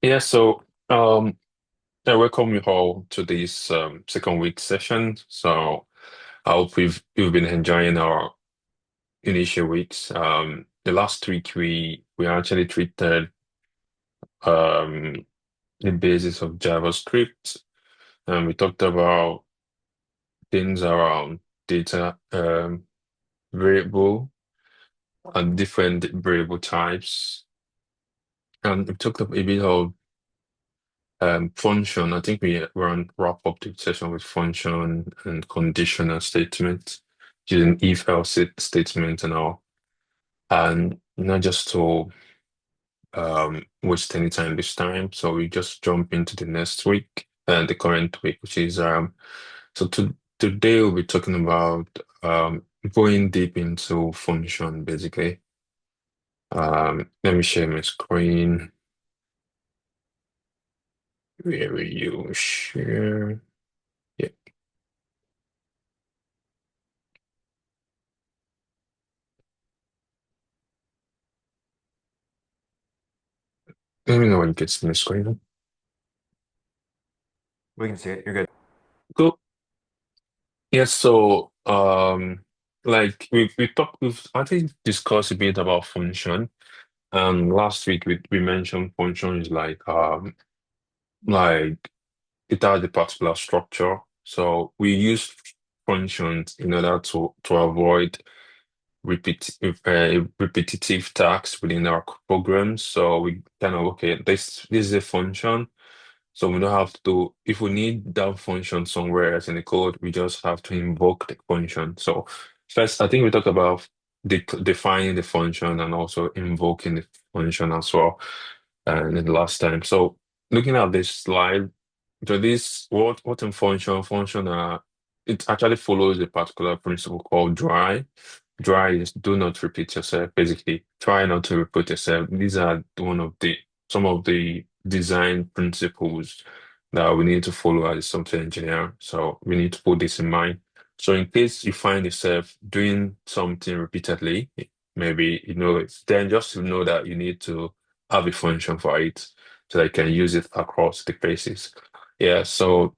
Yeah, so I welcome you all to this second week session. So I hope we've been enjoying our initial weeks. The last week we actually treated um the basis of JavaScript, and we talked about things around data variable and different variable types. And we talked a bit of function. I think we run wrap up the session with function and conditional statement using if else statement and all. And not just to waste any time this time. So we just jump into the next week and the current week, which is today we'll be talking about going deep into function basically. Let me share my screen. Where will you share? Yeah, let me know when it gets to my screen. We can see it. You're good. Cool. Yes, so like we've I think discussed a bit about function. Last week we mentioned function is like it has a particular structure. So we use functions in order to avoid repetitive tasks within our programs. So we kind of okay, this is a function. So we don't have to, if we need that function somewhere else in the code, we just have to invoke the function. So first, I think we talked about defining the function and also invoking the function as well, in the last time. So looking at this slide, so this what in function it actually follows a particular principle called dry. Dry is do not repeat yourself. Basically, try not to repeat yourself. These are one of the some of the design principles that we need to follow as a software engineer. So we need to put this in mind. So in case you find yourself doing something repeatedly, maybe you know it's then just to know that you need to have a function for it so that you can use it across the basis. Yeah, so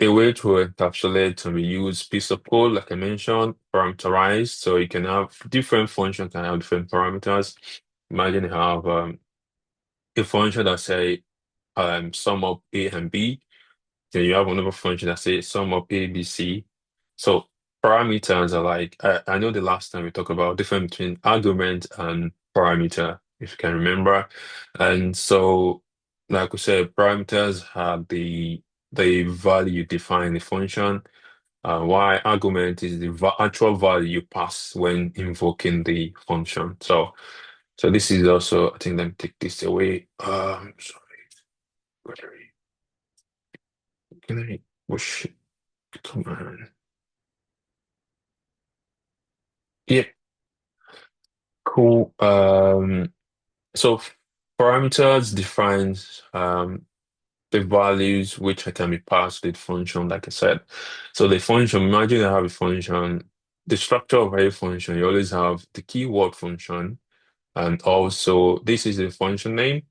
a way to encapsulate and reuse piece of code, like I mentioned, parameterized. So you can have different functions can have different parameters. Imagine you have a function that say sum up A and B. Then you have another function that says sum up A, B, C. So parameters are like I know the last time we talked about difference between argument and parameter, if you can remember. And so, like we said, parameters have the value you define the function. Why argument is the va actual value you pass when invoking the function. So this is also, I think, let me take this away. Sorry, can I push command? Yeah, cool. So parameters defines the values which can be passed to the function, like I said. So the function, imagine I have a function, the structure of a function, you always have the keyword function, and also this is the function name,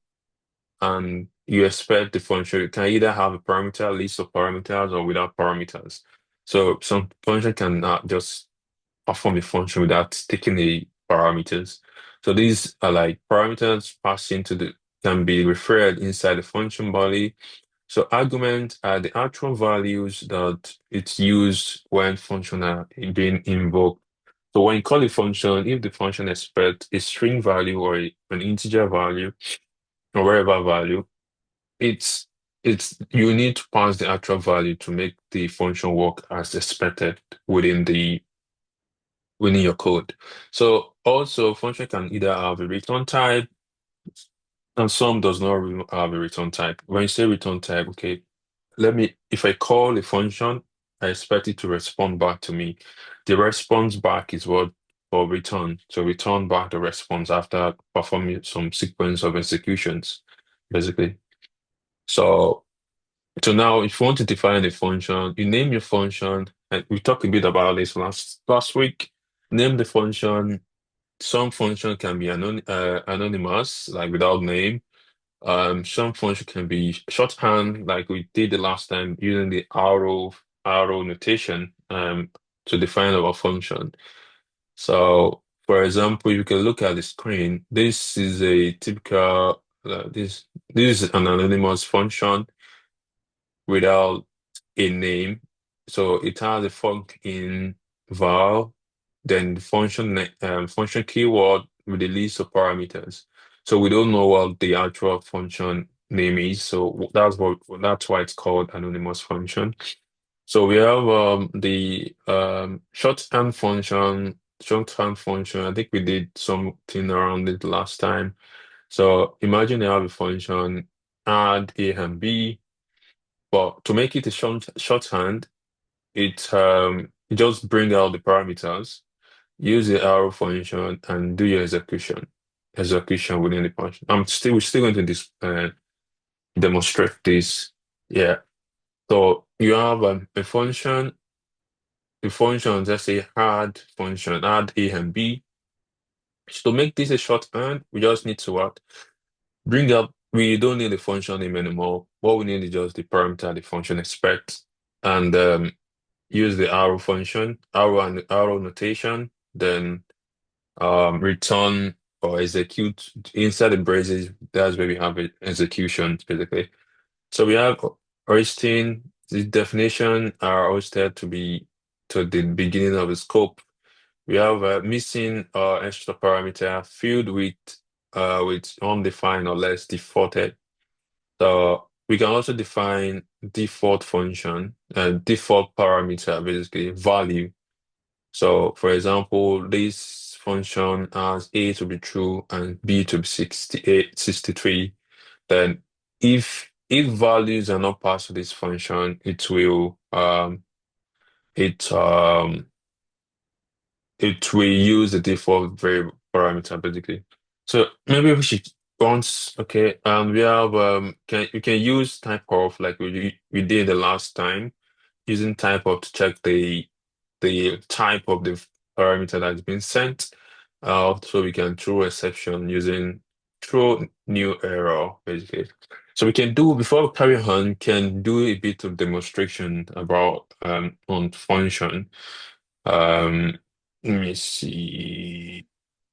and you expect the function, you can either have a parameter, list of parameters, or without parameters. So some function can just perform a function without taking the parameters. So these are like parameters passed into the can be referred inside the function body. So arguments are the actual values that it's used when function are being invoked. So when you call a function, if the function expects a string value or an integer value or wherever value, it's you need to pass the actual value to make the function work as expected within the within your code. So also function can either have a return type and some does not have a return type. When you say return type, okay, if I call a function, I expect it to respond back to me. The response back is what for return. So return back the response after performing some sequence of executions, basically. So so now if you want to define a function, you name your function, and we talked a bit about this last week. Name the function. Some function can be anonymous, like without name. Some function can be shorthand, like we did the last time, using the arrow notation to define our function. So, for example, you can look at the screen. This is a typical this is an anonymous function without a name. So it has a func in val, then the function keyword with the list of parameters. So we don't know what the actual function name is. So that's why it's called anonymous function. So we have the shorthand function. I think we did something around it last time. So imagine you have a function add a and b, but to make it a shorthand, it just bring out the parameters, use the arrow function, and do your execution within the function. We're still going to demonstrate this. Yeah. So you have a function. The function, let's say add a and b. So to make this a shorthand, we just need to what? Bring up, we don't need the function name anymore. What we need is just the parameter the function expects, and use the arrow notation, then return or execute inside the braces. That's where we have it, execution, basically. So we have hoisting, the definition are hoisted to be to the beginning of the scope. We have missing extra parameter filled with undefined or less defaulted. So we can also define default function, default parameter, basically value. So for example, this function has A to be true and B to be 63. Then if values are not passed to this function, it it will use the default variable parameter basically. So maybe we should once okay, we have can you can use type of like we did the last time, using type of to check the type of the parameter that's been sent. So we can throw exception using throw new error basically. So we can do before we carry on, can do a bit of demonstration about on function. Um, Let me see.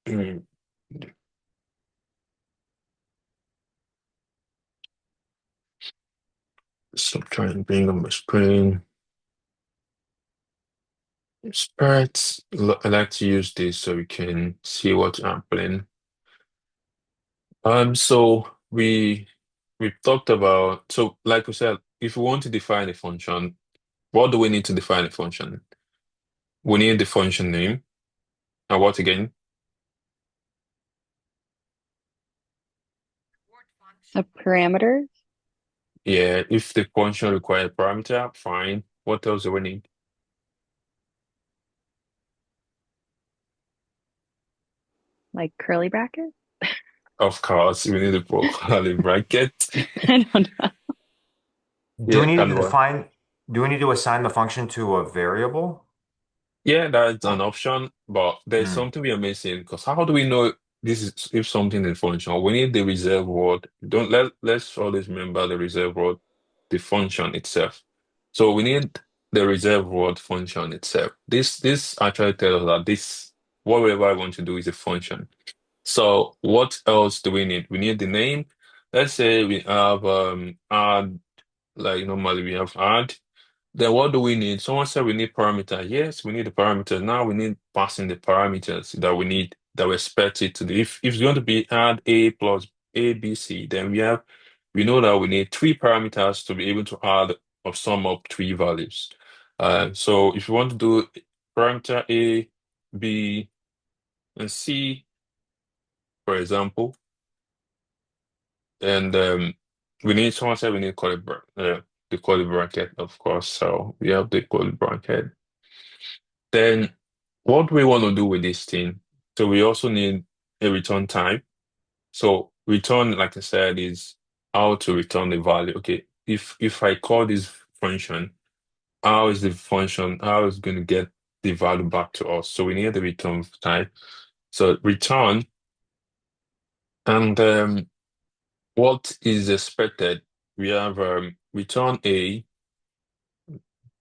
Mm, So trying to bring on my screen. Sprites. I like to use this so we can see what's happening. So we've talked about, so like we said, if we want to define a function, what do we need to define a function? We need the function name. And what again? A parameter, Yeah, if the function requires parameter, fine. What else do we need? like curly bracket? Of course, we need a curly bracket. I don't know. Do we Yeah, need and to what? define, do we need to assign the function to a variable? Yeah, that's an Oh, option, but there's hmm. something we are missing because how do we know this is if something is functional? We need the reserve word. Don't let's always remember the reserve word, the function itself. So we need the reserve word function itself. This actually tells us that this whatever I want to do is a function. So what else do we need? We need the name. Let's say we have add, like normally we have add. Then what do we need? Someone said we need parameter. Yes, we need the parameters. Now we need passing the parameters that we need, that we expect it to do. If it's going to be add a plus a, b, c, then we know that we need three parameters to be able to add or sum up three values. So if you want to do parameter a, b, and c, for example, and we need someone said we need the curly bracket, of course. So we have the curly bracket. Then what do we want to do with this thing? So we also need a return type. So return, like I said, is how to return the value. Okay, if I call this function, how is going to get the value back to us? So we need the return type. So return, and what is expected? We have return A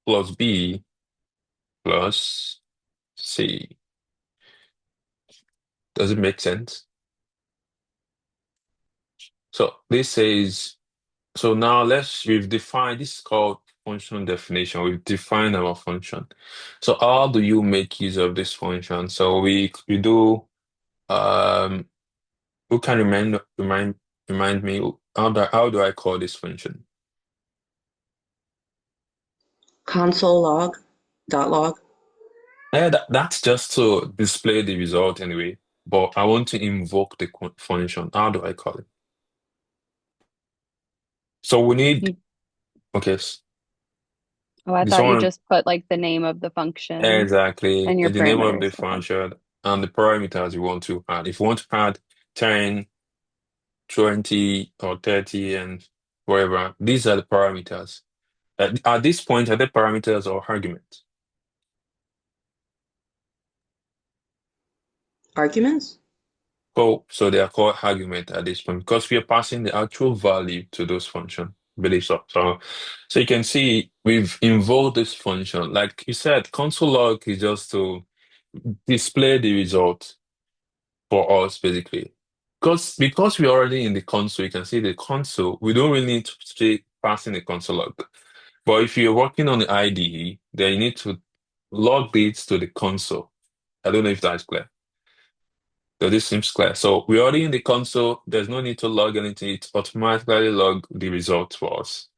plus B plus C. Does it make sense? So this says, so now we've defined, this is called function definition. We've defined our function. So how do you make use of this function? So we do, um, who can remind me, how do I call this function? Console log, dot log. Yeah, that's just to display the result anyway. But I want to invoke the function. How do I call it? So we need, You, okay, oh, I this thought you one just put like the name of the function exactly and your the name of the parameters. Okay. function and the parameters you want to add. If you want to add 10, 20, or 30, and whatever, these are the parameters. At this point, are the parameters or arguments? Arguments? So they are called argument at this point because we are passing the actual value to those functions. Believe so. So you can see we've invoked this function. Like you said, console log is just to display the result for us, basically. Because we're already in the console, you can see the console. We don't really need to stay passing the console log. But if you're working on the IDE, then you need to log this to the console. I don't know if that's clear. So this seems clear. So we're already in the console. There's no need to log anything. It automatically log the result for us.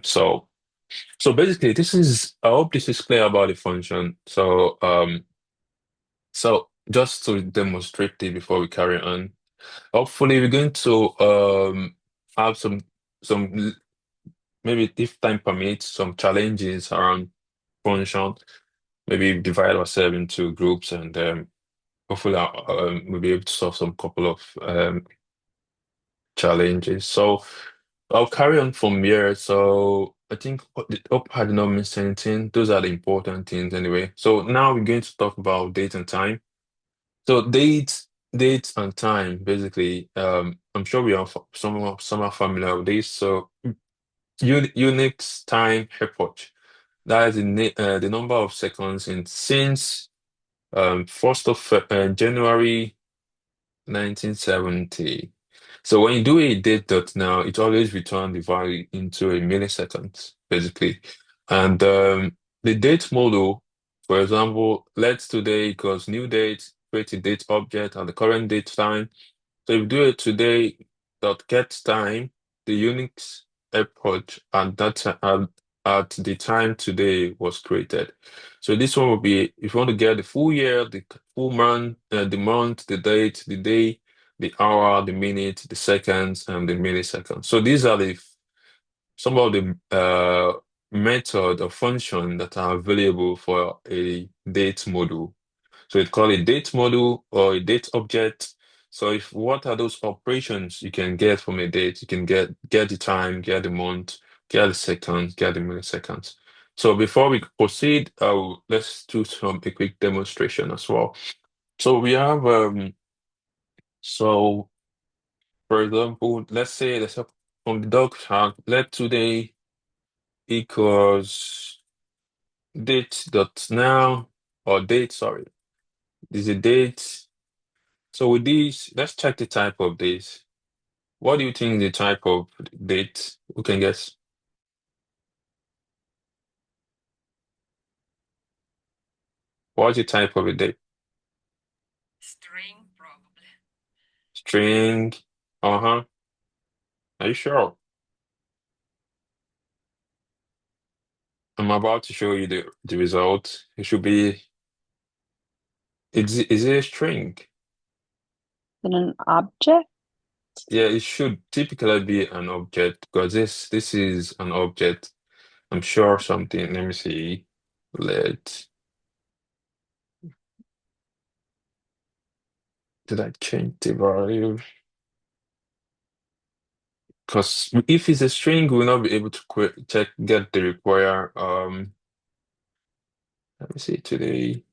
So basically, I hope this is clear about the function. So just to demonstrate it before we carry on, hopefully we're going to have some maybe if time permits, some challenges around function. Maybe divide ourselves into groups and hopefully we'll be able to solve some couple of challenges. So I'll carry on from here. So I think hope I did not miss anything. Those are the important things anyway. So now we're going to talk about date and time. So date and time, basically, I'm sure we are some are familiar with this. So Unix time epoch. That is the number of seconds in since 1st of January 1970. So when you do a date dot now, it always returns the value into a millisecond, basically. And the date model, for example, let's today equals new date, create a date object at the current date time. So if you do it today dot get time, the Unix epoch at the time today was created. So this one will be if you want to get the full year, the full month, the date, the day, the hour, the minute, the seconds, and the milliseconds. So these are some of the method or function that are available for a date module. So it's called a date module or a date object. So if what are those operations you can get from a date? You can get the time, get the month, get the seconds, get the milliseconds. So before we proceed, let's do a quick demonstration as well. So we have so for example, let's say from the dog tag, let today equals date dot now or date, sorry. This is a date. So with these, let's check the type of this. What do you think is the type of date? Who can guess? What's the type of a date? String, probably. String. Uh-huh. Are you sure? I'm about to show you the result. It should be, is it a string? Then an object? Yeah, it should typically be an object because this is an object. I'm sure something. Let me see. Let did I change the value? Because if it's a string, we'll not be able to get the require. Let me see today.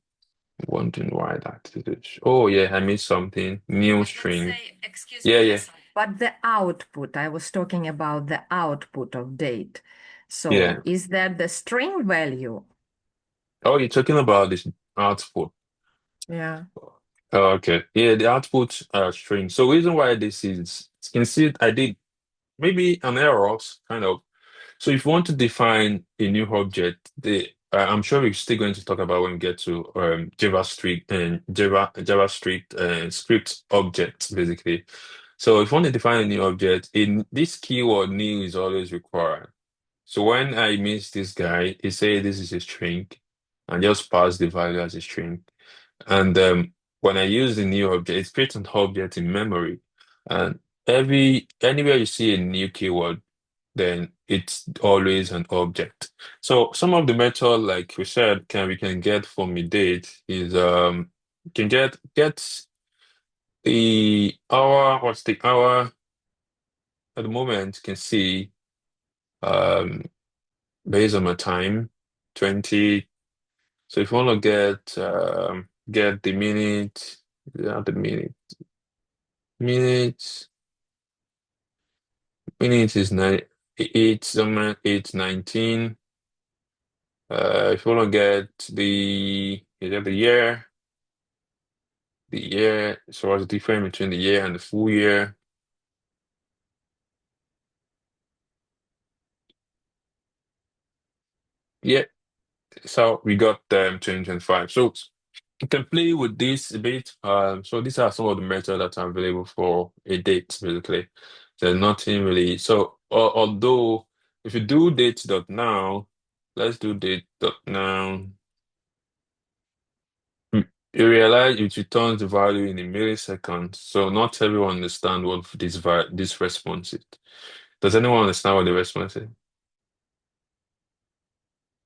Wondering why that did it. Oh yeah, I missed something. New I would string. say, excuse Yeah, me, yeah. yes, But the output, I was talking about the output of date. So Yeah. is that the string value? Oh, you're talking about this output. Yeah. Oh, okay. Yeah, the output string. So reason why this is, you can see I did maybe an error, kind of. So if you want to define a new object, I'm sure we're still going to talk about when we get to JavaScript and JavaScript script objects, basically. So if you want to define a new object, in this keyword new is always required. So when I miss this guy, it say this is a string, and just pass the value as a string. And when I use the new object, it creates an object in memory. And anywhere you see a new keyword, then it's always an object. So some of the method, like we said, we can get from a date is can get the hour, what's the hour at the moment, you can see um based on my time, 20. So if you want to get the minute, yeah, the minute minute is 8:19. If you want to get the year, so what's the difference between the year and the full year? Yeah, so we got 2025. So you can play with this a bit. So these are some of the methods that are available for a date, basically. There's nothing really. So although if you do date.now, let's do date.now. You realize it returns the value in a millisecond. So not everyone understand what this response is. Does anyone understand what the response is?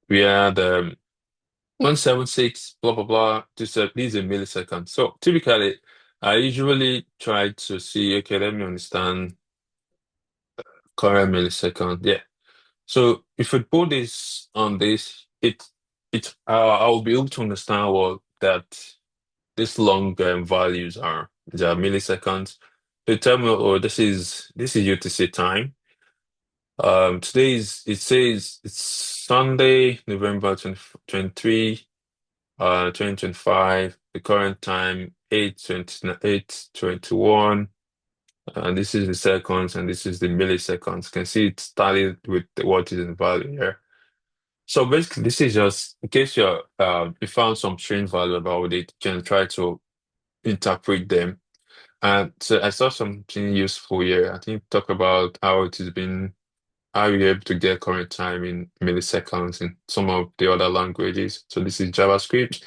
We had 176, blah blah blah. This is a millisecond. So typically, I usually try to see, okay, let me understand current millisecond. Yeah. So if we put this on this, I'll be able to understand what that these long values are. They are milliseconds. They tell me, oh, this is UTC time. It says it's Sunday, November 23, 2025. The current time 8:21, and this is the seconds, and this is the milliseconds. You can see it started with what is in value here. So basically, this is just in case you found some strange value about it, you can try to interpret them. And so I saw something useful here. I think talk about how it has been, how you're able to get current time in milliseconds in some of the other languages. So this is JavaScript,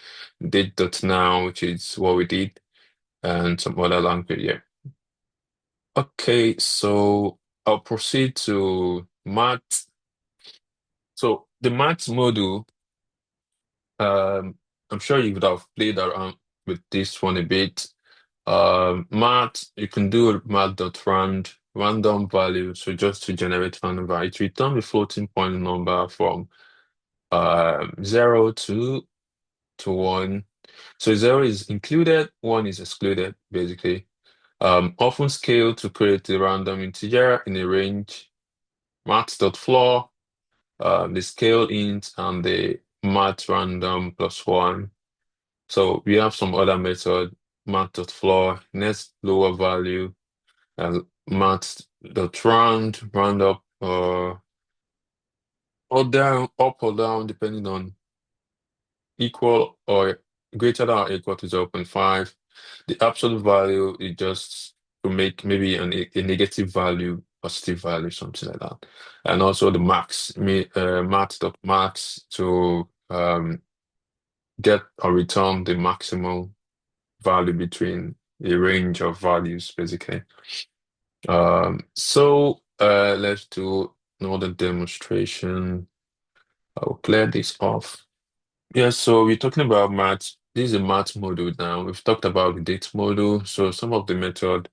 date.now, which is what we did, and some other language. Yeah. Okay, so I'll proceed to math. So the math module, I'm sure you would have played around with this one a bit. Math, you can do math.rand, random value, so just to generate random value. It return the floating point number from 0 to 1. So 0 is included, 1 is excluded, basically. Often scale to create a random integer in a range. Math.floor, the scale int and the math random plus 1. So we have some other method, math.floor, next lower value, and round up, or down, up or down, depending on equal or greater than or equal to 0.5. The absolute value is just to make maybe a negative value, positive value, something like that. And also the max to get or return the maximum value between a range of values, basically. Let's do another demonstration. I'll clear this off. Yeah, so we're talking about math. This is a math module now. We've talked about the date module. So some of the method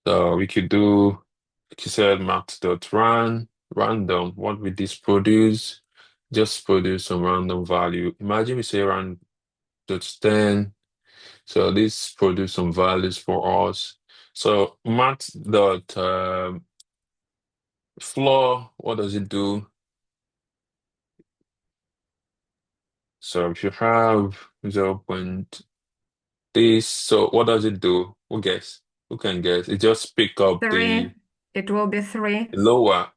we could do, like you said, math.run, random. What will this produce? Just produce some random value. Imagine we say rand.10. So this produce some values for us. So math dot floor, what does it do? So if you have 0 point this, so what does it do? Who guess? Who can guess? It just pick up the 3. It will be 3. lower.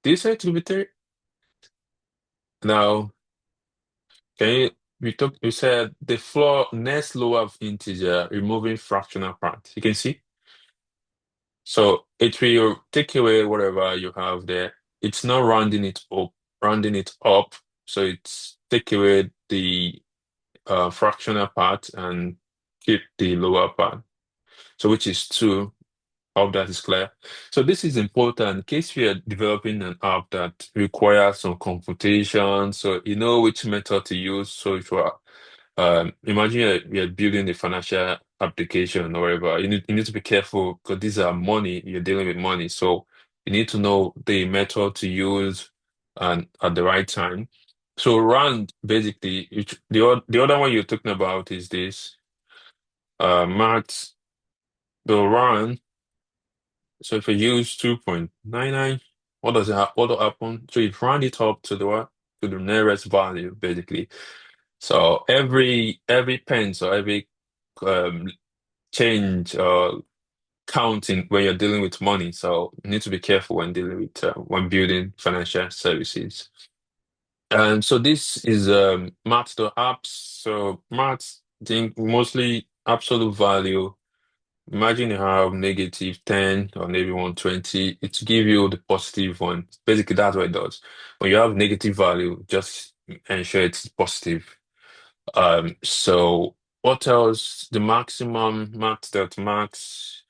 Did you say it will be 3? Now, can you you said the floor next lower of integer, removing fractional part. You can see? So it will take away whatever you have there. It's not rounding it up. So it's take away the fractional part and keep the lower part. So which is 2. Hope that is clear. So this is important in case we are developing an app that requires some computation. So you know which method to use. So if you are imagine you're building a financial application or whatever. You need to be careful because these are money. You're dealing with money, so you need to know the method to use and at the right time. So round basically, the other one you're talking about is this max the round. So if you use 2.99, what will happen? So you round it up to the what? To the nearest value, basically. So every pence or every um, change counting when you're dealing with money. So you need to be careful when dealing with when building financial services. And so this is math to apps. So math, think mostly absolute value. Imagine you have negative 10 or maybe 120. It give you the positive one. Basically, that's what it does. When you have negative value, just ensure it's positive. So what else? The maximum max dot max.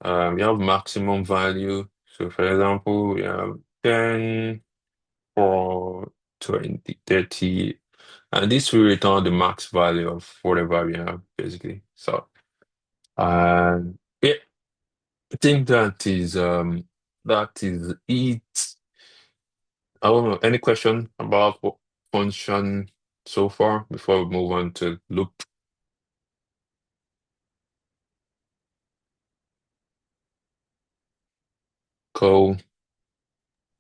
We have maximum value. So for example, we have 10 or 20, 30, and this will return the max value of whatever we have, basically. So yeah, I think that is it. I don't know. Any question about what function so far before we move on to loop? Cool.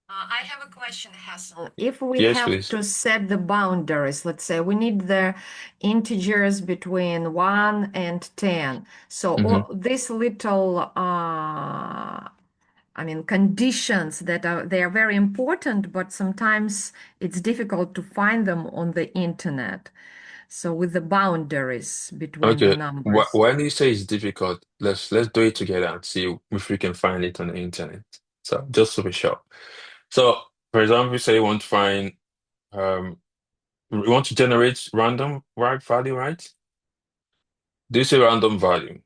I have a question, Hassan. If we Yes, have please. to set the boundaries, let's say we need the integers between 1 and 10. So Hmm. these little, conditions they are very important, but sometimes it's difficult to find them on the internet. So with the boundaries between the Okay. numbers. When you say it's difficult, let's do it together and see if we can find it on the internet. So just to be sure. So for example, say you want to find you want to generate random right value, right? This is a random value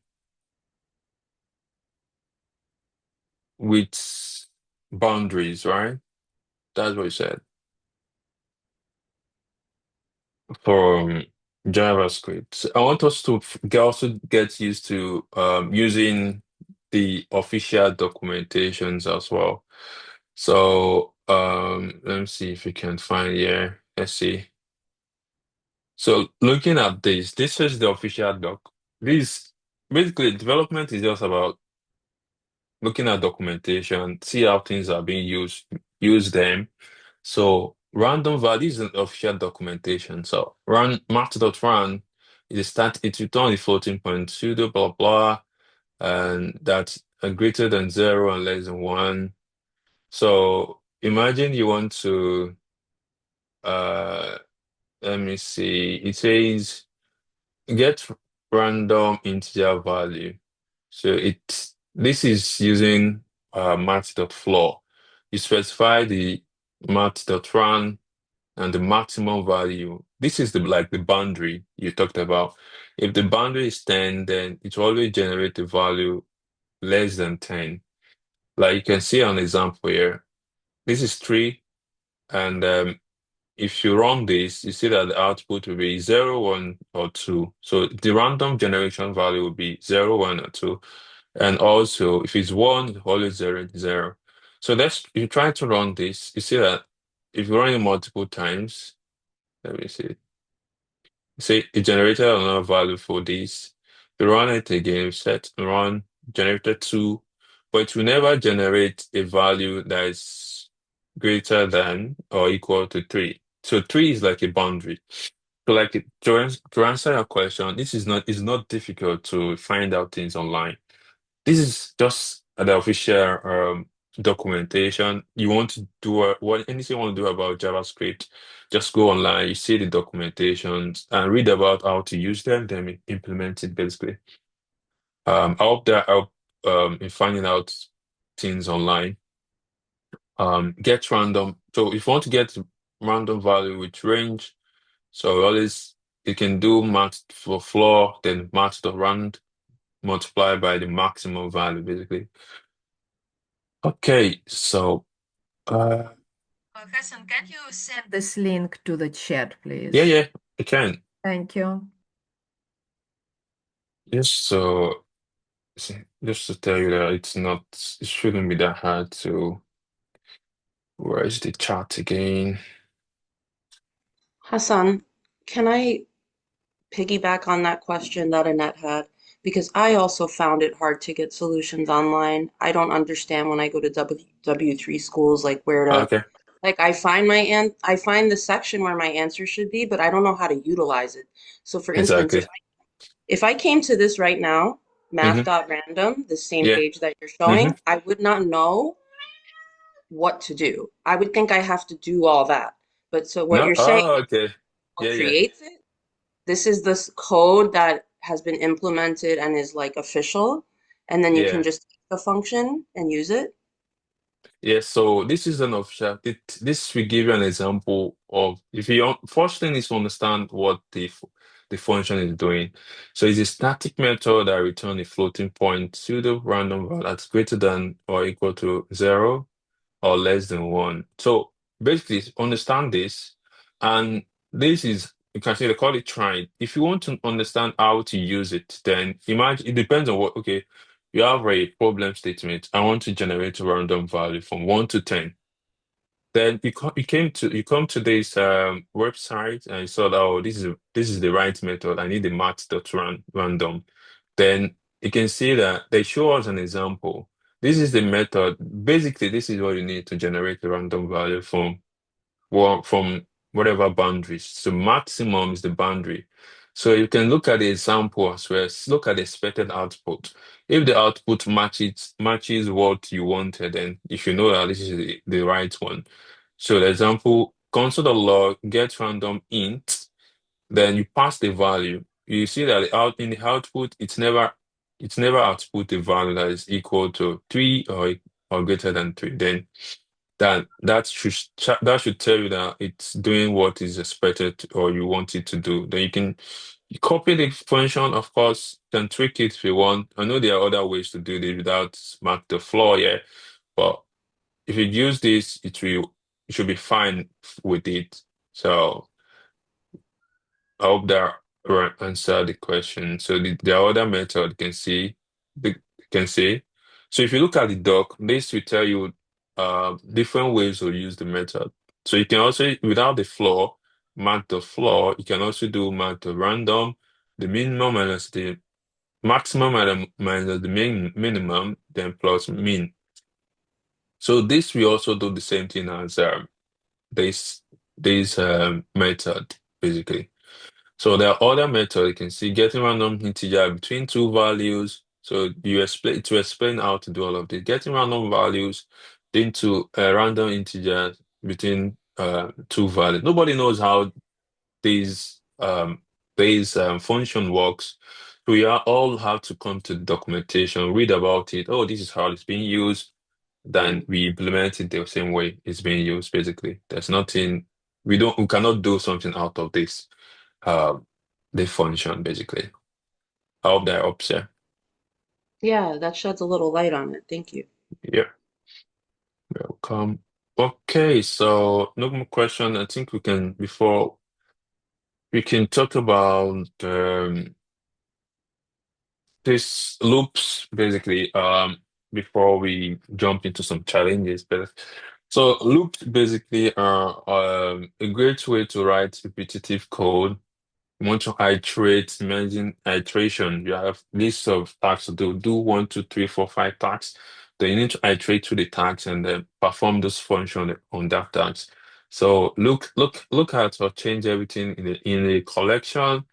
with boundaries, right? That's what you said from JavaScript. So I want us to also get used to using the official documentations as well. So let me see if we can find here. Let's see. So looking at this is the official doc. This basically development is just about looking at documentation, see how things are being used, use them. So random value is an official documentation. So run math.run is a it returns the floating point pseudo blah blah, and that's greater than 0 and less than 1. So imagine you want to uh let me see, it says get random integer value. So this is using math.floor. You specify the math.run and the maximum value. This is the boundary you talked about. If the boundary is 10, then it will always generate a value less than 10. Like you can see an example here. This is 3, and if you run this, you see that the output will be 0, 1, or 2. So the random generation value will be 0, 1, or 2. And also, if it's 1, it's always 0, 0. So if you try to run this, you see that if you run it multiple times, let me see. See, it generated another value for this. You run it again, set run. generated 2, but it will never generate a value that is greater than or equal to 3. So 3 is like a boundary. So like to answer your question, this is not difficult to find out things online. This is just the official documentation. You want to do anything you want to do about JavaScript, just go online, you see the documentations and read about how to use them, then implement it basically. I hope that help in finding out things online. Get random. So if you want to get random value with range, so always you can do max for floor, then max the rand multiply by the maximum value basically. Okay, so Hassan, can you send this link to the chat, yeah, please? yeah, I can. Thank you. Just so just to tell you that it shouldn't be that hard to where is the chat again? Hassan, can I piggyback on that question that Annette had? Because I also found it hard to get solutions online. I don't understand when I go to W3 schools, like where to, Okay, like I find the section where my answer should be, but I don't know how to utilize it. So for instance, exactly. if I came to this right now, Mm-hmm. math.random, the same Yeah. page that you're Mm-hmm. showing, I would not know what to do. I would think I have to do all that. But so what No, you're saying oh okay. Yeah, yeah, creates it. This is this code that has been implemented and is like official, and then you can yeah. just take the function and use it. Yeah, so this is an official. This will give you an example of if you first thing is to understand what the function is doing. So it's a static method that return a floating point pseudo random value that's greater than or equal to 0 or less than 1. So basically, understand this, and this is you can say they call it trying. If you want to understand how to use it, then imagine it depends on what. Okay, you have a problem statement. I want to generate a random value from 1 to 10. Then you come to this website and you saw that oh this is the right method. I need the random. Then you can see that they show us an example. This is the method. Basically, this is what you need to generate a random value from whatever boundaries. So maximum is the boundary. So you can look at the example as well. Look at the expected output. If the output matches what you wanted, then if you know that this is the right one. So the example, console.log get random int, then you pass the value. You see that in the output, it's never output a value that is equal to 3 or greater than 3. Then that should tell you that it's doing what is expected or you want it to do. Then you copy the function, of course, can tweak it if you want. I know there are other ways to do this without mark the flaw here, but if you use this, it should be fine with it. So I hope that answer the question. So the other method the can see. So if you look at the doc, this will tell you different ways to use the method. So you can also without the floor, mark the floor. You can also do mark the random, the minimum minus the maximum minus the minimum, then plus min. So this we also do the same thing as this method basically. So there are other methods you can see getting random integer between two values. So you explain how to do all of this. Getting random values into a random integer between two values. Nobody knows how these function works. We are all have to come to the documentation, read about it. Oh, this is how it's being used. Then we implement it the same way it's being used. Basically, there's nothing we cannot do something out of this the function basically. I hope that helps. Yeah. Yeah, that sheds a little light on it. Thank you. Yeah. Welcome. Okay, so no more question. I think before we can talk about this loops basically before we jump into some challenges. But so loops basically are a great way to write repetitive code You want to iterate, imagine iteration. You have lists of tasks to do. Do one, two, three, four, five tasks. Then you need to iterate through the tasks and then perform those functions on that task. So look at or change everything in a collection.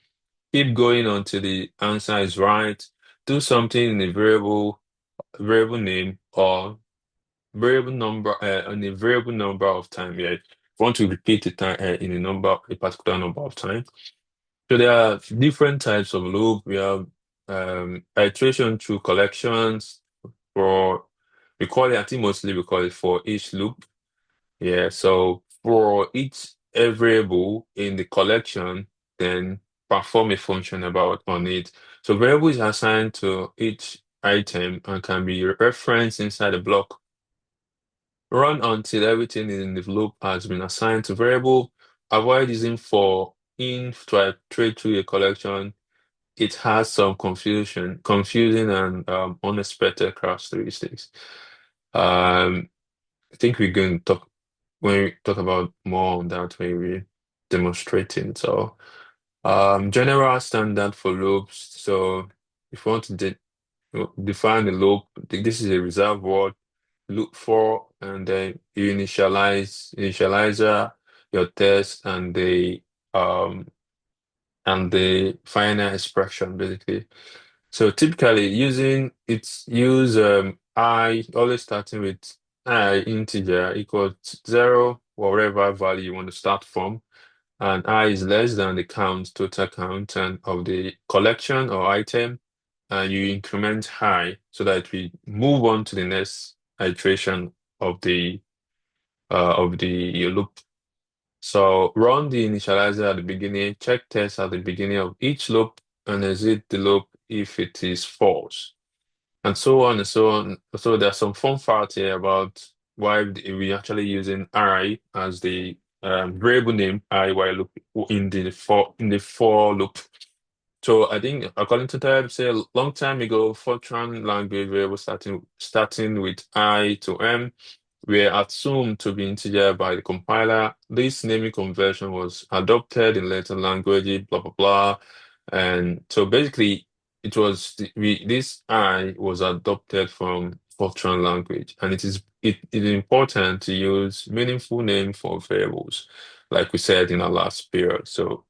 Keep going until the answer is right. Do something in a variable name or variable number in a variable number of time. Yeah, if you want to repeat the time in a particular number of time. So there are different types of loop. We have iteration through collections for I think mostly we call it for each loop. Yeah, so for each variable in the collection, then perform a function about on it. So variable is assigned to each item and can be referenced inside a block. Run until everything in the loop has been assigned to variable. Avoid using for in to iterate through a collection. It has some confusing and unexpected characteristics. I think we're going to talk when we talk about more on that when we're demonstrating. So, general standard for loops. So, if you want to define a loop, this is a reserved word. Loop for, and then you initializer your test um and the final expression basically. So typically use I always starting with I integer equals 0, whatever value you want to start from, and I is less than the total count and of the collection or item, and you increment high so that we move on to the next iteration of the loop. So run the initializer at the beginning, check test at the beginning of each loop, and exit the loop if it is false, and so on and so on. So there's some fun fact here about why we actually using I as the variable name I while loop in the for loop. So I think according to that, say a long time ago, Fortran language variable starting with I to M were assumed to be integer by the compiler. This naming convention was adopted in later languages, blah blah blah. And so basically it was this I was adopted from Fortran language. And it is important to use meaningful name for variables, like we said in our last period. So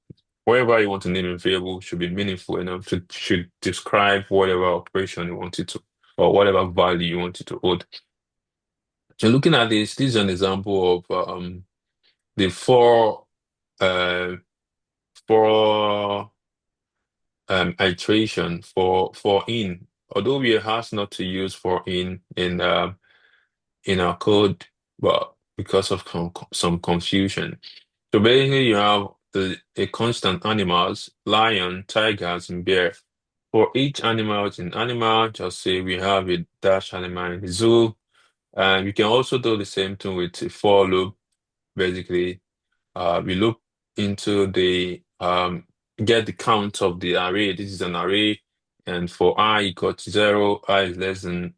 whatever you want to name a variable should be meaningful enough to should describe whatever operation you want it to, or whatever value you want it to hold. So looking at this is an example of the uh, four iteration for in. Although we asked not to use for in our code, but because of some confusion. So basically, you have a constant animals, lion, tigers, and bear. For each animal in animal, just say we have a dash animal in the zoo. And you can also do the same thing with a for loop. Basically, we look into the get the count of the array. This is an array, and for I equal to 0, I is less than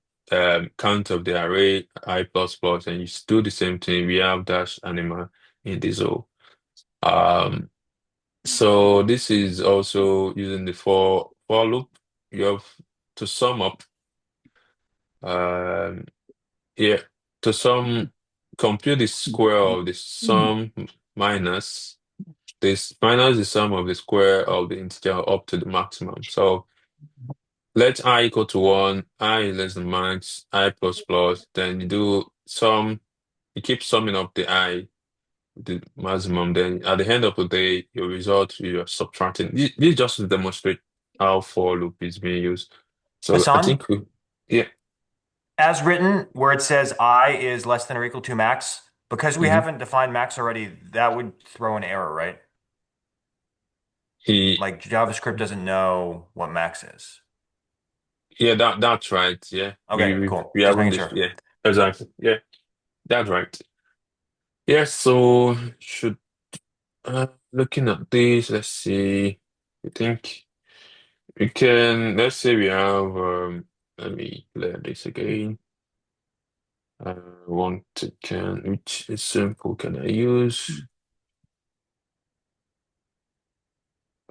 count of the array, I plus plus, and you do the same thing. We have dash animal in the zoo. So this is also using the for loop. You have to sum up. Um, yeah, to compute the square of the sum minus minus the sum of the square of the integer up to the maximum. So let I equal to 1, I is less than max, I plus plus, then you do sum, you keep summing up the I, the maximum, then at the end of the day, your result you are subtracting. This just to demonstrate how for loop is being used. So I Hassan, think yeah. as written, where it says I is less than or equal to max, because we Mhm. haven't defined max already, that would throw an error, right? He Like JavaScript doesn't know what max is. Yeah, that's right. Yeah, Okay, cool. we Just haven't making this. sure. Yeah, exactly. Yeah, that's right. Yeah, so should looking at this, let's see. I think we can. Let's say we have. Let me clear this again. One can which is simple. Can I use?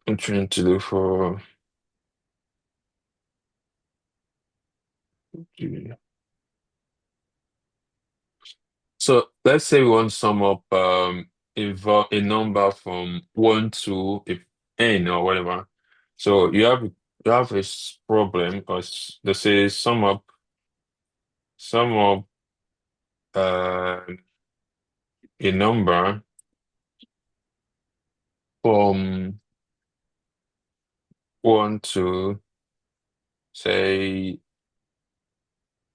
I'm trying to look for. So let's say we want to sum up a number from 1 to if n or whatever. So you have a problem because they say sum up uh, a number from 1 to say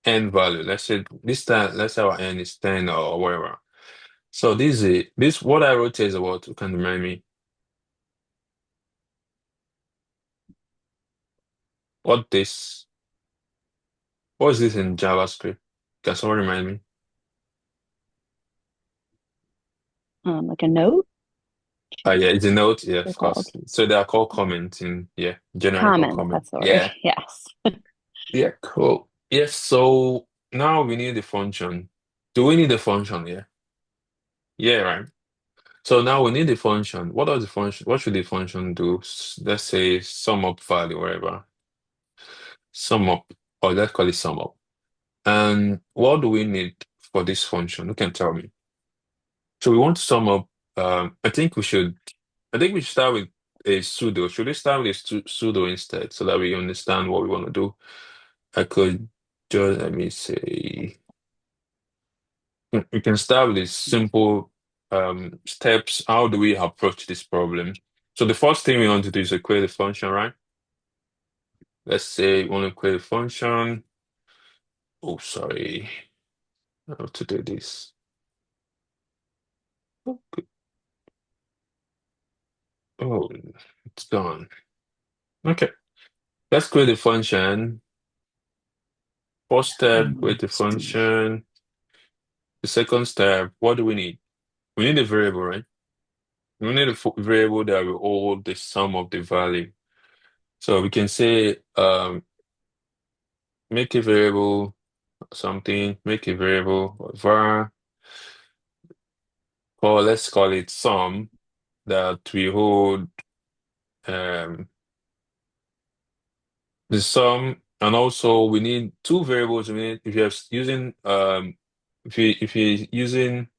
n value. Let's say this time, let's say our n is 10 or whatever. So this what I wrote here is about, you can remind me what this what is this in JavaScript? Can someone remind me? Like a note, Yeah, it's a note, yeah, they're of called. course. So they are called comments in, yeah, generally called Comments, comment. that's the word. Yeah. Yes. Yeah, cool. Yes, so now we need the function. Do we need the function? Yeah. Yeah, right. So now we need the function. What should the function do? Let's say sum up value, whatever. Sum up, or let's call it sum up. And what do we need for this function? Who can tell me? So we want to sum up, I think we should start with a pseudo. Should we start with a pseudo instead so that we understand what we want to do? I could just, let me say, we can start with these simple steps. How do we approach this problem? So the first thing we want to do is to create a function, right? Let's say we want to create a function. Oh, sorry. I have to do this. Okay. Oh, it's done. Okay. Let's create a function. First step, create a function. The second step, what do we need? We need a variable, right? We need a variable that will hold the sum of the value. So we can say make a variable something, make a variable var, or let's call it sum that we hold um, the sum, and also we need two variables. We need if you're using if you're using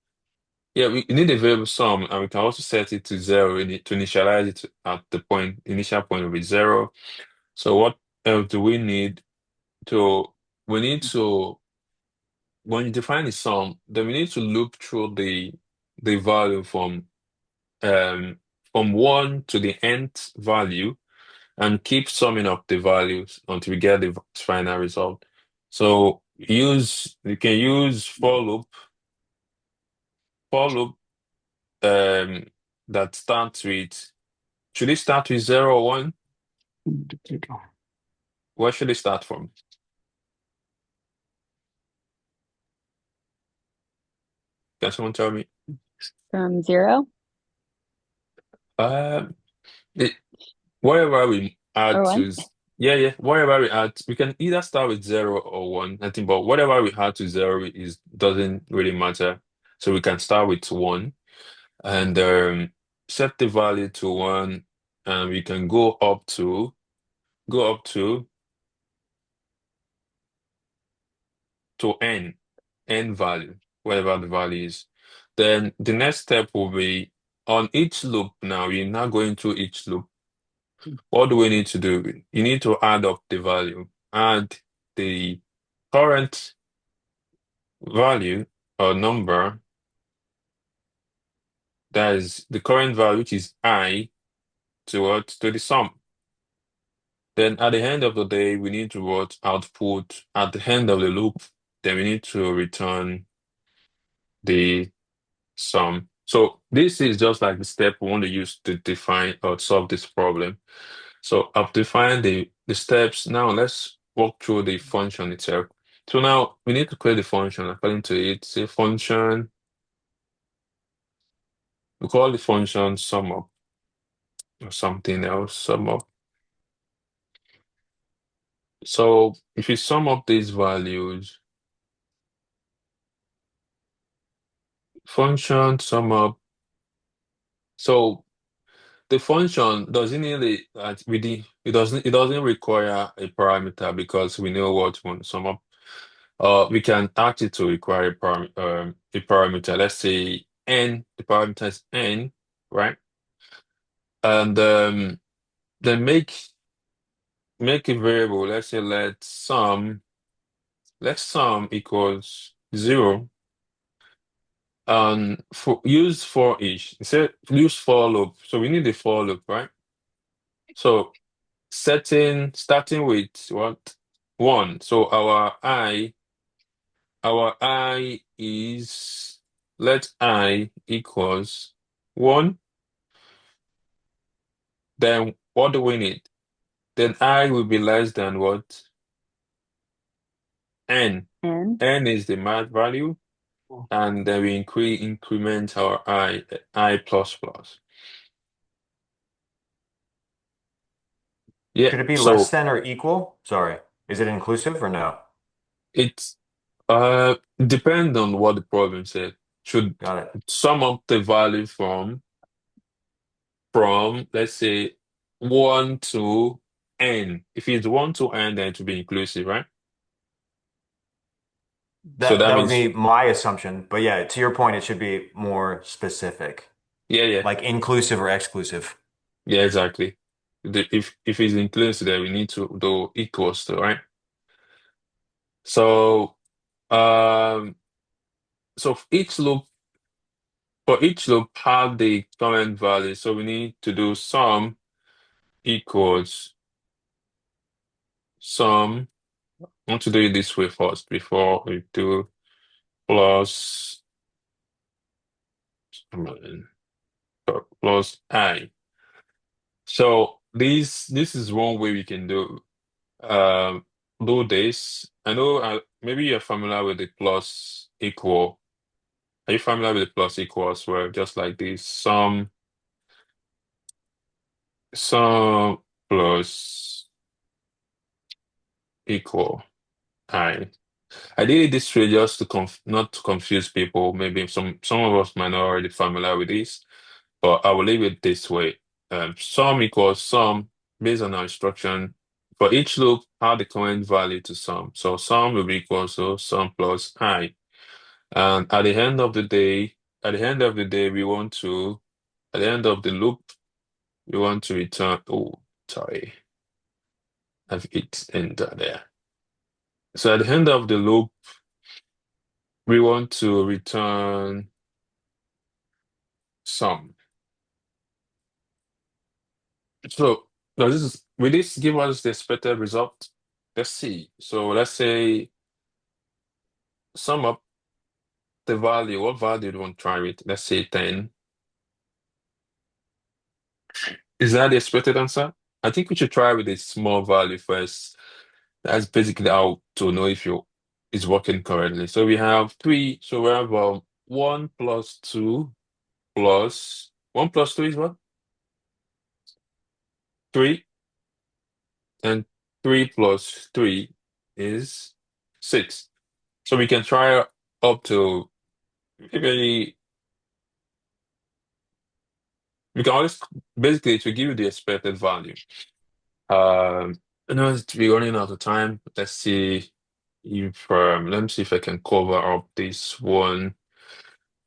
yeah, we need a variable sum, and we can also set it to 0. We need to initialize it at the initial point of 0. So what else do we need to? We need to when you define the sum, then we need to loop through the value um from 1 to the nth value and keep summing up the values until we get the final result. So you can use for loop um that starts with should it start with 0 or 1? Where should it start from? Can someone tell me? From 0 Um it, whatever we or add 1? yeah, yeah, whatever we add, we can either start with 0 or 1, I think, but whatever we add to 0 is doesn't really matter. So we can start with 1 and set the value to 1, and we can go up to n value, whatever the value is. Then the next step will be on each loop. Now we're not going through each loop. What do we need to do? You need to add up the value, add the current value or number, that is the current value, which is I, to the sum. Then at the end of the day, we need to what output at the end of the loop. Then we need to return the sum. So this is just like the step we want to use to define or solve this problem. So I've defined the steps. Now let's walk through the function itself. So now we need to create the function according to it. Say function, we call the function sum up or something else, sum up. So if you sum up these values, function sum up. So the function doesn't really it doesn't require a parameter because we know what we want to sum up. We can ask it to require a parameter. Let's say n, the parameter is n, right? And then make a variable. Let's say let sum equals 0 and use for each. Say use for loop. So we need a for loop, right? So starting with what? 1. So our I is let I equals 1. Then what do we need? Then I will be less than what? N. N. N is the math value, and then we increment our I plus plus. Yeah, Should it be less so than or equal? Sorry. Is it inclusive or no? it's depend on what the problem said. Should Got it. sum up the value from let's say 1 to n. If it's 1 to n, then it will be inclusive, right? So That that that would means be my assumption. But yeah, to your point, it should be more specific, yeah, yeah, like inclusive or exclusive. yeah, exactly. If it's inclusive, then we need to do equals to, right? So um so for each loop have the current value. So we need to do sum equals sum. I want to do it this way first before we do plus plus I. So this is one way we can um do this. I know maybe you're familiar with the plus equal. Are you familiar with the plus equal as well? Just like this, sum plus equal I. I did it this way just to not to confuse people. Maybe some of us might not already familiar with this, but I will leave it this way. Sum equals sum based on our instruction. For each loop, add the current value to sum. So sum will be equal to sum plus I. And at the end of the loop, we want to return. Oh, sorry, I've hit enter there. So at the end of the loop, we want to return sum. So now will this give us the expected result? Let's see. So let's say sum up the value. What value do you want to try with? Let's say 10. Is that the expected answer? I think we should try with a small value first. That's basically how to know if it's working correctly. So we have 3. So we have 1 plus 2 plus 1 plus 2 is what? 3. And 3 plus 3 is 6. So we can try up to maybe we can always basically to give you the expected value. I know we're running out of time. Let me see if I can cover up this one.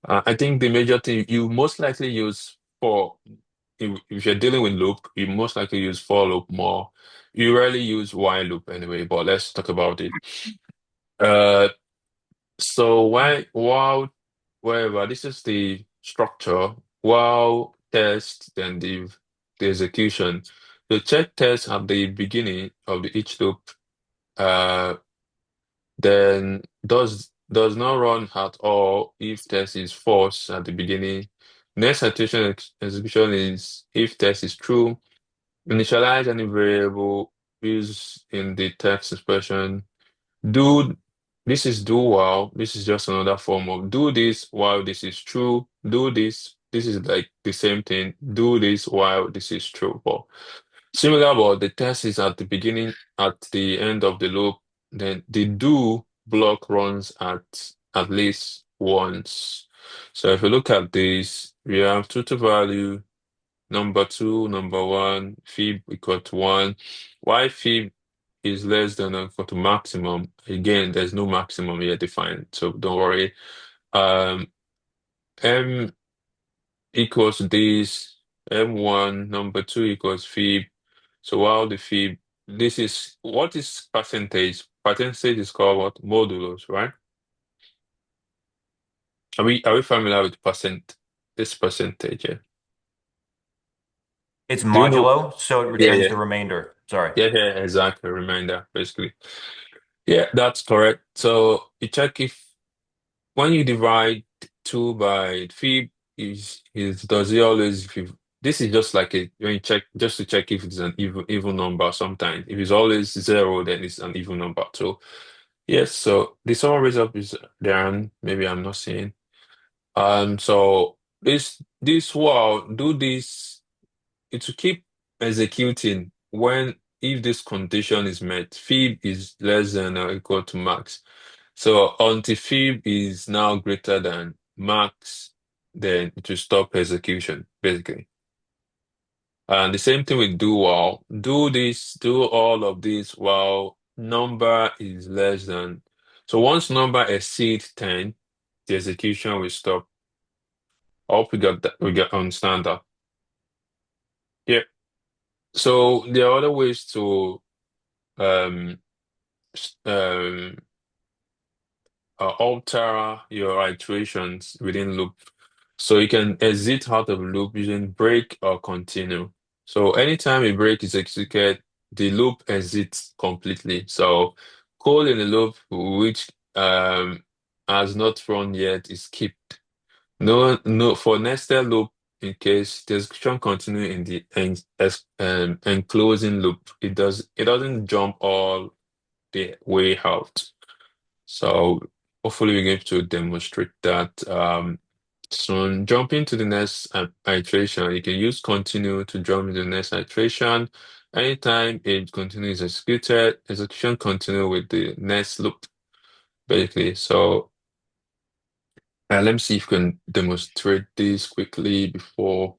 I think the major thing you most likely use for if you're dealing with loop, you most likely use for loop more. You rarely use while loop anyway, but let's talk about it. Uh, so wherever this is the structure, while test, then the execution. The check test at the beginning of each loop, uh, then does not run at all if test is false at the beginning. Next execution is if test is true. Initialize any variable used in the text expression. Do this is do while. This is just another form of do this while this is true. Do this. This is like the same thing. Do this while this is true. But similar, but the test is at the beginning, at the end of the loop. Then the do block runs at least once. So if you look at this, we have total value number two, number one, fib equal to one. Why fib is less than or equal to maximum? Again, there's no maximum yet defined, so don't worry. M equals this, M1, number two equals fib. So while the fib, this is what is percentage? Percentage is called what? Modulus, right? Are we familiar with percent? This percentage, yeah. It's Do you know? modulo, so it Yeah, returns yeah, the remainder. Sorry. yeah, exactly. Reminder, basically. Yeah, that's correct. So you check if when you divide two by fib, is does it always if you this is just like a when you check just to check if it's an even number sometimes. If it's always zero, then it's an even number. So yes, so the sum raise up is there, maybe I'm not seeing. So this while do this it will keep executing when if this condition is met, fib is less than or equal to max. So until fib is now greater than max, then it will stop execution, basically. And the same thing with do while. Do this, do all of this while number is less than. So once number exceeds 10, the execution will stop. I hope we got that, understand that. Yeah. So there are other ways to um um alter your iterations within loop. So you can exit out of loop using break or continue. So anytime a break is executed, the loop exits completely. So code in the loop which has not run yet is skipped. No, for nested loop, in case the execution continue in the enclosing loop, it doesn't jump all the way out. So hopefully we're going to demonstrate that soon. Jumping to the next iteration, you can use continue to jump into the next iteration. Anytime a continue is executed, execution continue with the next loop, basically. So let me see if we can demonstrate this quickly before.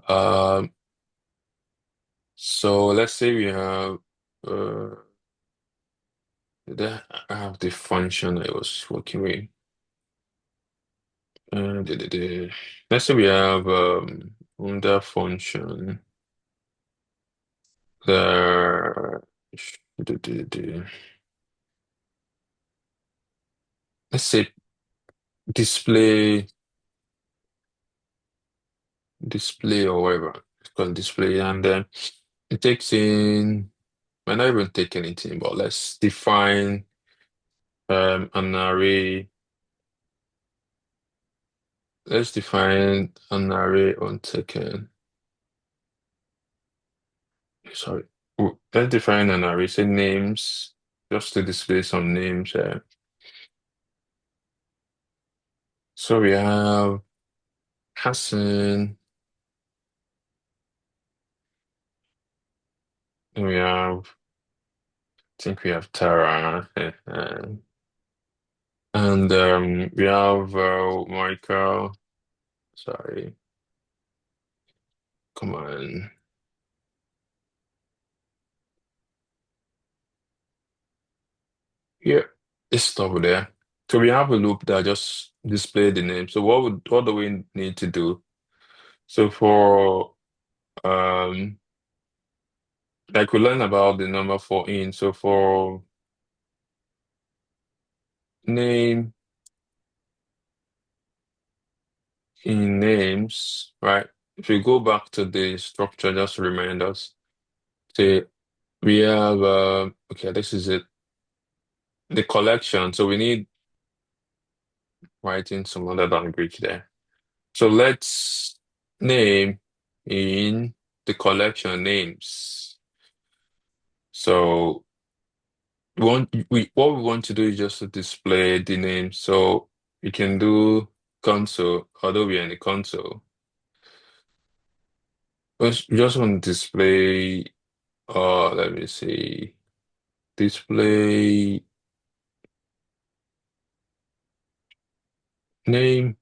Um, so let's say we have uh, I have the function I was working with. Uh, the, the, the- Let's say we have under function the, the, the, the- let's say display display or whatever it's called display, and then it takes in might not even take anything, but let's define an array. Let's define an array on taken. Sorry. Let's define an array, say names, just to display some names. So we have Hassan, and I think we have Tara, and we have Michael. Sorry, come on. Yeah, it's stop there. So we have a loop that just display the name. So what do we need to do? So for um like we learned about the number for in. So for name in names, right? If we go back to the structure, just to remind us, say we have okay, this is it. The collection. So we need writing some other language there. So let's name in the collection names. So what we want to do is just to display the name. So we can do console, although we're in the console. We just want to display let me see. Display name.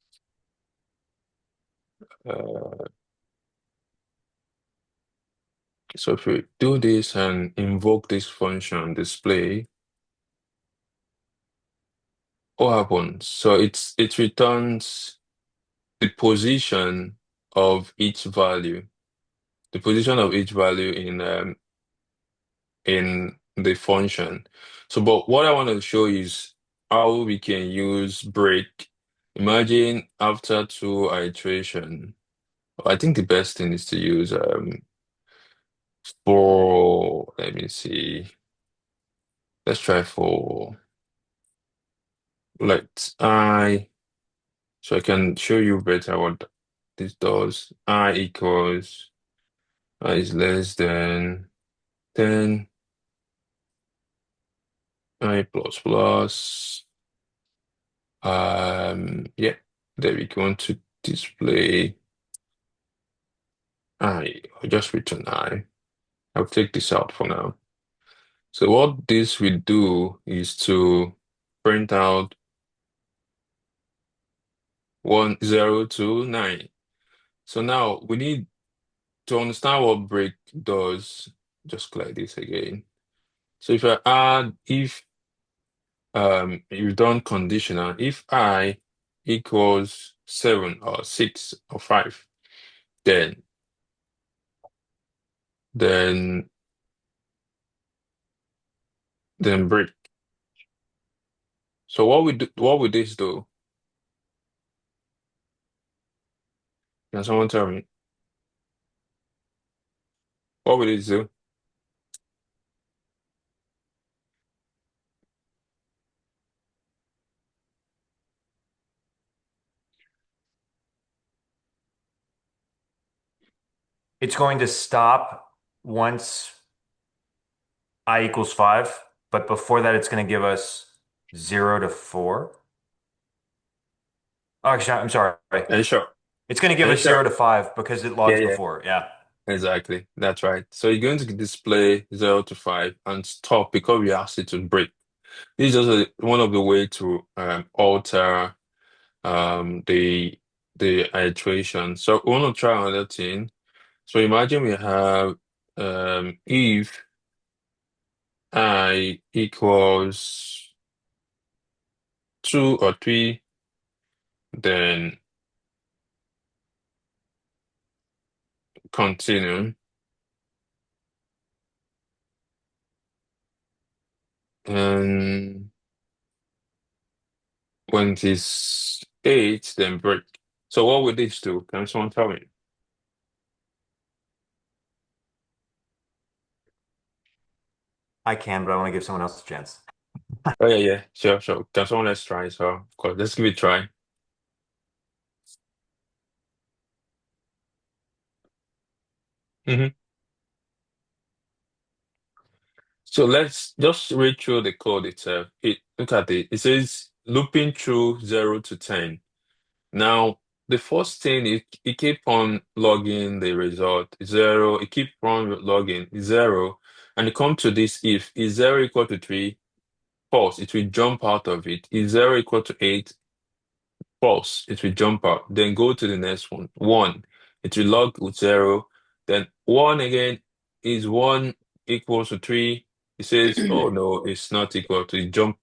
So if we do this and invoke this function display, what happens? So it returns the position of each value, the position of each value in the function. So, but what I want to show you is how we can use break. Imagine after two iteration. I think the best thing is to use for, let me see. Let's try for let I, so I can show you better what this does. I equals I is less than 10, I plus plus. Yeah, there we go to display I. I'll just return I. I'll take this out for now. So what this will do is to print out 1029. So now we need to understand what break does. Just like this again. So if I add if you've done conditional, if I equals 7 or 6 or 5, then then break. So what would this do? Can someone tell me? What would this do? It's going to stop once I equals 5, but before that, it's going to give us 0 to 4. Oh, actually, I'm sorry. Are you sure? It's going to give Are you us 0 sure? to 5 because it Yeah, logs yeah, before. Yeah. exactly. That's right. So you're going to display 0 to 5 and stop because we asked it to break. This is just one of the way to alter the iteration. So we want to try another thing. So imagine we have if I equals 2 or 3, then continue. And when it is 8, then break. So what would this do? Can someone tell me? I can, but I want to give someone else a chance. Oh yeah, yeah, sure, sure. Can someone let's try? So of course, let's give it a try. hmm So let's just read through the code itself. Look at it. It says looping through 0 to 10. Now, the first thing, it keep on logging the result, 0. It keep on logging, 0. And it come to this if, is 0 equal to 3, false. It will jump out of it. Is 0 equal to 8, false. It will jump out. Then go to the next one, 1. It will log with 0. Then 1 again, is 1 equals to 3. It says, oh no, it's not equal to it. Jump.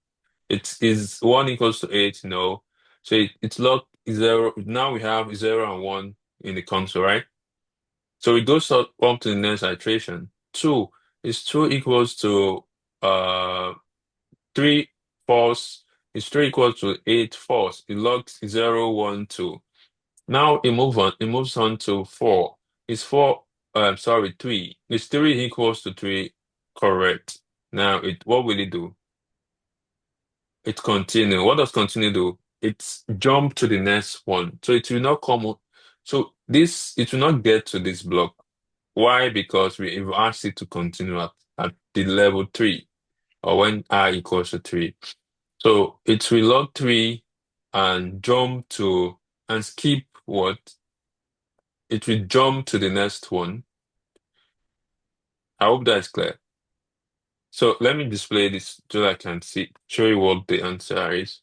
It is 1 equals to 8, no. So it's logged 0. Now we have 0 and 1 in the console, right? So it goes up to the next iteration. 2 is 2 equals to 3, false. Is 3 equals to 8, false. It logs 0, 1, 2. Now it moves on to 4. Is 4 sorry, 3. Is 3 equals to 3, correct. Now what will it do? It continue. What does continue do? It's jump to the next one. So it will not come. So it will not get to this block. Why? Because we've asked it to continue at the level 3 or when I equals to 3. So it will log 3 and jump to and skip what? It will jump to the next one. I hope that's clear. So let me display this so I can show you what the answer is.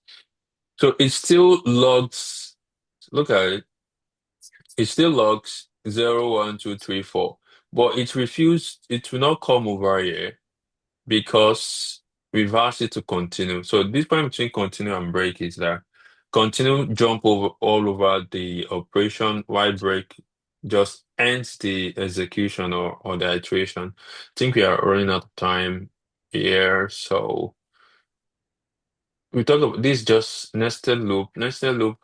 So it still logs, look at it. It still logs 0, 1, 2, 3, 4. but it refused. It will not come over here because we've asked it to continue. So this point between continue and break is that continue jump over all over the operation, while break just ends the execution or the iteration. I think we are running out of time here, so we talk about this just nested loop. Nested loop,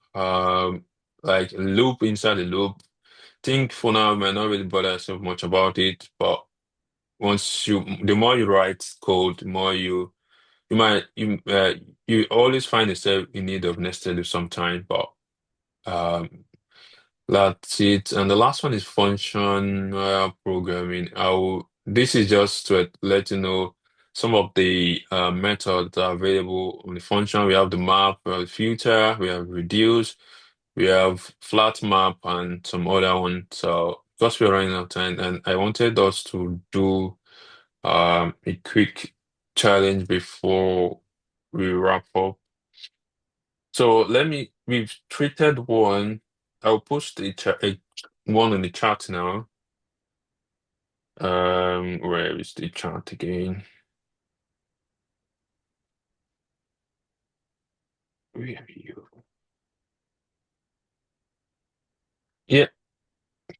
like loop inside the loop. Think for now, we might not really bother so much about it, but the more you write code, the more you might you always find yourself in need of nested loop sometime, but um that's it. And the last one is function programming. This is just to let you know some of the methods that are available on the function. We have the map, we have filter, we have reduce, we have flat map, and some other one. So because we're running out of time, and I wanted us to do a quick challenge before we wrap up. So we've treated one. I'll post one in the chat now. Where is the chat again? Where are you? Yeah,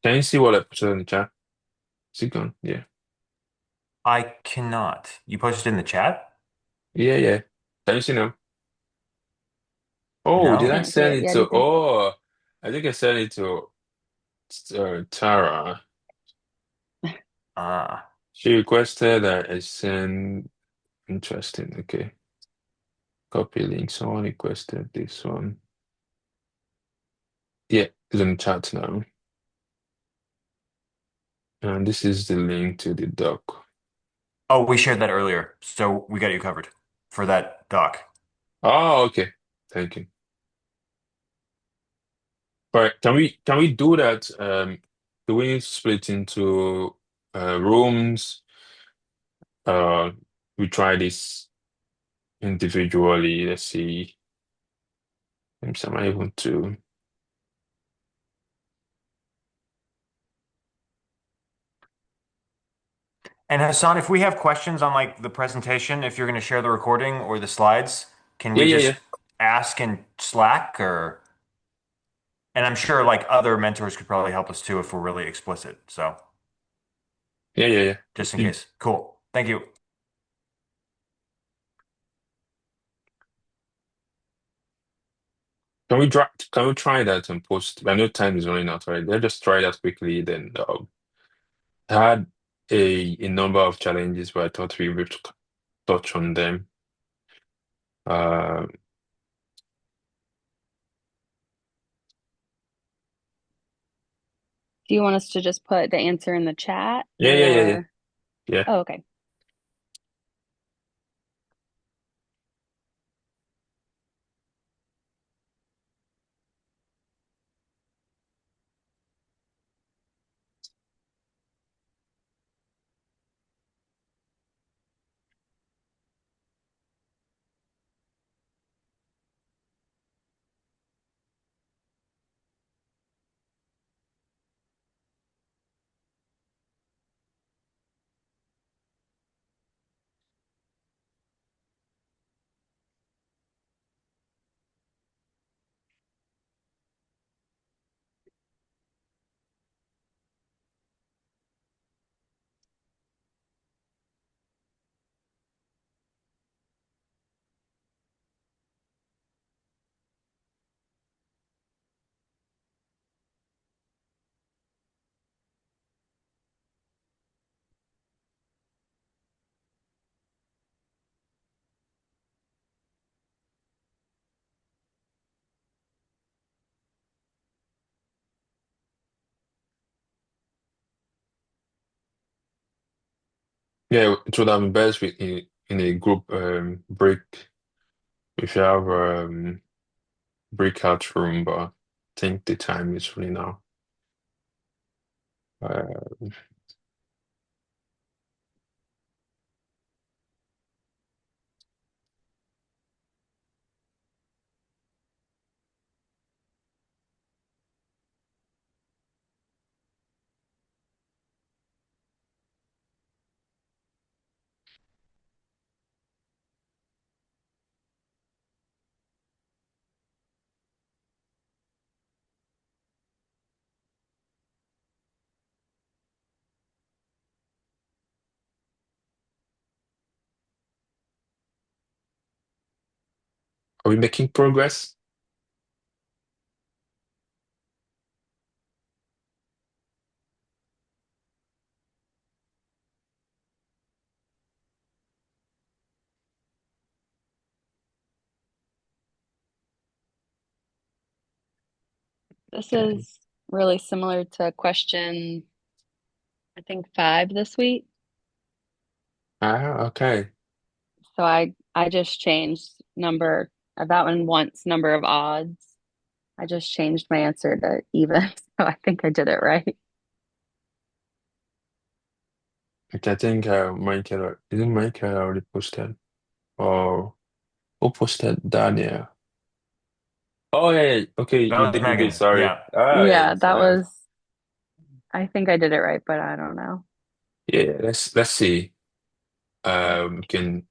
can you see what I posted in the chat? Is it gone? Yeah. I cannot. You posted in the chat? Yeah, yeah. Can you see now? Oh, did No. I Can't see send it it yet to? either. Oh, I think I sent it to Tara. Ah. She requested that I send. Interesting. Okay. Copy link. Someone requested this one. Yeah, it's in the chat now. And this is the link to the doc. Oh, we shared that earlier, so we got you covered for that doc. Oh, okay. Thank you. All right, can we do that? Do we need to split into rooms? Uh, we try this individually. Let's see. Am I able to? And Hassan, if we have questions on like the presentation, if you're going to share the recording or the slides, can Yeah, we yeah, just yeah, ask in Slack or, and I'm sure like other mentors could probably help us too if we're really explicit. So yeah, yeah, yeah. just in You- case. Cool. Thank you. Can we try that and post? I know time is running out, right? Let's just try that quickly. Then I had a number of challenges, but I thought we would touch on them. Uh, Do you want us to just put the answer in the chat yeah, yeah, yeah, yeah, or? yeah. Oh, okay. Yeah, it would have been best in a group break if you have breakout room, but I think the time is really now. Uh, Are we making progress? This Okay. is really similar to question, I think 5 this week. Okay. So I just changed number that one once number of odds. I just changed my answer to even, so I think I did it right. Okay, I think Michael, isn't Michael already posted? Or who posted Daniel? Oh yeah, yeah. Okay, That was you did, Megan. sorry. Yeah. All Yeah, right. that was, I think I did it right, but I don't know. Yeah, let's see. Can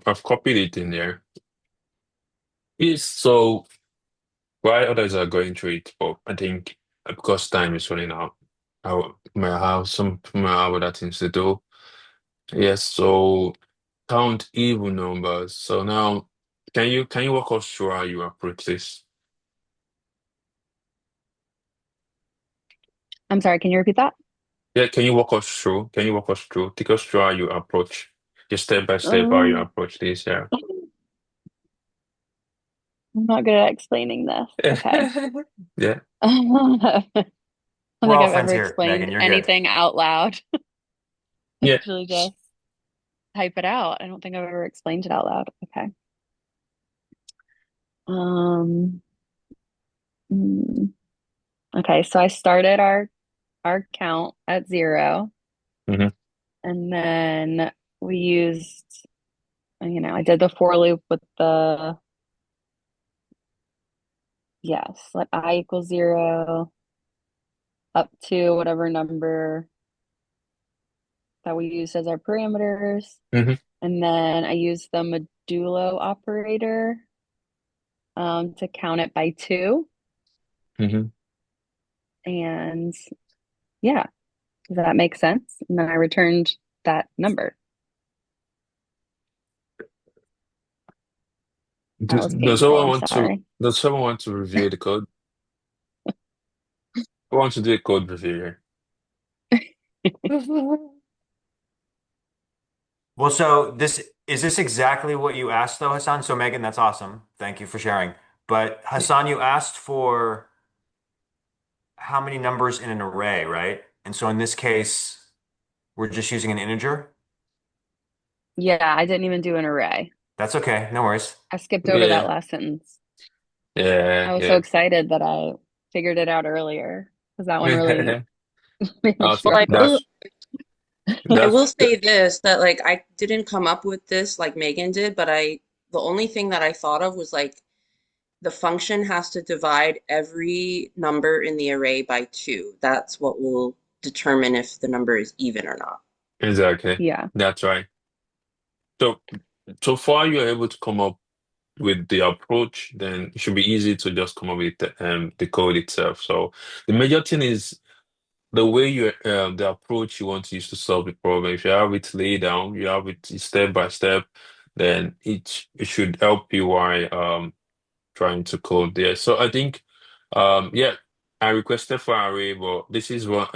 I've copied it in there. Yes, so while others are going through it, but I think because time is running out, I might have other things to do. Yes, so count even numbers. So now, can you walk us through how you approach this? I'm sorry, can you repeat that? Yeah, can you walk us through? Can you walk us through? Take us through how you approach, just step by step how you Um, approach this. Yeah. I'm not good at explaining this. Okay. Yeah. I don't We're think all I've friends ever here, Megan. explained You're good. anything out loud. Yeah. Usually just type it out. I don't think I've ever explained it out loud. Okay. Um, hmm. Okay, so I started our count at 0, Hmm. and then we used, I did the for loop with the, yes, let I equals 0 up to whatever number that we used as our parameters. Hmm. And then I used the modulo operator to count it by 2. Hmm. And yeah, does that make sense? And then I returned that number. That was painful. I'm sorry. Does someone want to review the code? Who wants to do a code review here? Well, so this exactly what you asked though, Hassan? So Megan, that's awesome. Thank you for sharing. But Hassan, you asked for how many numbers in an array, right? And so in this case, we're just using an integer. Yeah, I didn't even do an array. That's okay. No worries. I skipped over that Yeah. last sentence. Yeah, I was so yeah. excited that I figured it out earlier because that one really made me Okay, Well, struggle. I that's will say this, that like I didn't come up with this like Megan did, but the only thing that I thought of was like the function has to divide every number in the array by 2. That's what will determine if the number is even or not. exactly. Yeah. That's right. So so far you're able to come up with the approach, then it should be easy to just come up with the code itself. So the major thing is the way the approach you want to use to solve the problem. If you have it laid down, you have it step by step, then it should help you while trying to code there. So I think yeah, I requested for array, but this is what